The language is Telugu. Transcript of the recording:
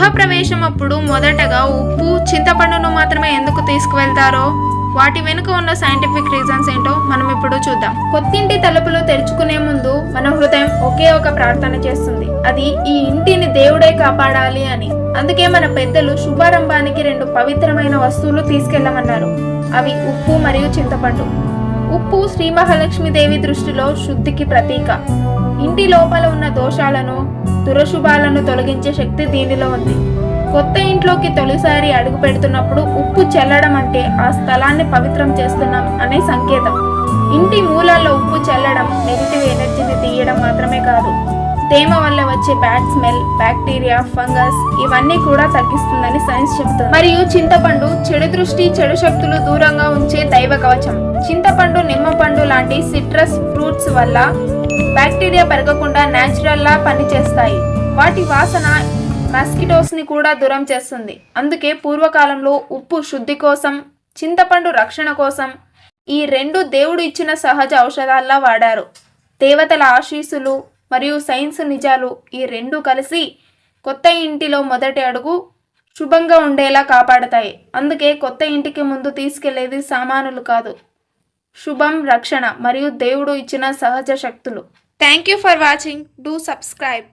గృహప్రవేశం అప్పుడు మొదటగా ఉప్పు చింతపండును మాత్రమే ఎందుకు తీసుకువెళ్తారో వాటి వెనుక ఉన్న సైంటిఫిక్ రీజన్స్ ఏంటో మనం ఇప్పుడు చూద్దాం. కొత్తింటి తలుపులు తెరుచుకునే ముందు మన హృదయం ఒకే ఒక ప్రార్థన చేస్తుంది. అది ఈ ఇంటిని దేవుడే కాపాడాలి అని. అందుకే మన పెద్దలు శుభారంభానికి 2 పవిత్రమైన వస్తువులు తీసుకెళ్లమన్నారు. అవి ఉప్పు మరియు చింతపండు. ఉప్పు శ్రీ మహాలక్ష్మీదేవి దృష్టిలో శుద్ధికి ప్రతీక. ఇంటి లోపల ఉన్న దోషాలను దురశుభాలను తొలగించే శక్తి దీనిలో ఉంది. కొత్త ఇంట్లోకి తొలిసారి అడుగు పెడుతున్నప్పుడు ఉప్పు చల్లడం అంటే ఆ స్థలాన్ని పవిత్రం చేస్తున్నాం అనే సంకేతం. ఇంటి మూలాల్లో ఉప్పు చల్లడం నెగిటివ్ ఎనర్జీని తీయడం మాత్రమే కాదు, తేమ వల్ల వచ్చే బ్యాడ్ స్మెల్, బ్యాక్టీరియా, ఫంగస్ ఇవన్నీ కూడా తగ్గిస్తుందని సైన్స్ చెబుతుంది. మరియు చింతపండు చెడు దృష్టి, చెడు శక్తులు దూరంగా ఉంచే దైవ కవచం. చింతపండు, నిమ్మపండు లాంటి సిట్రస్ ఫ్రూట్స్ వల్ల బ్యాక్టీరియా పెరగకుండా న్యాచురల్ లా పనిచేస్తాయి. వాటి వాసన మస్కిటోస్ ని కూడా దూరం చేస్తుంది. అందుకే పూర్వకాలంలో ఉప్పు శుద్ధి కోసం, చింతపండు రక్షణ కోసం ఈ 2 దేవుడు ఇచ్చిన సహజ ఔషధాల్లా వాడారు. దేవతల ఆశీస్సులు మరియు సైన్స్ నిజాలు ఈ 2 కలిసి కొత్త ఇంటిలో మొదటి అడుగు శుభంగా ఉండేలా కాపాడతాయి. అందుకే కొత్త ఇంటికి ముందు తీసుకెళ్లేది సామానులు కాదు, శుభం, రక్షణ మరియు దేవుడు ఇచ్చిన సహజ శక్తులు. Thank you for watching. Do subscribe.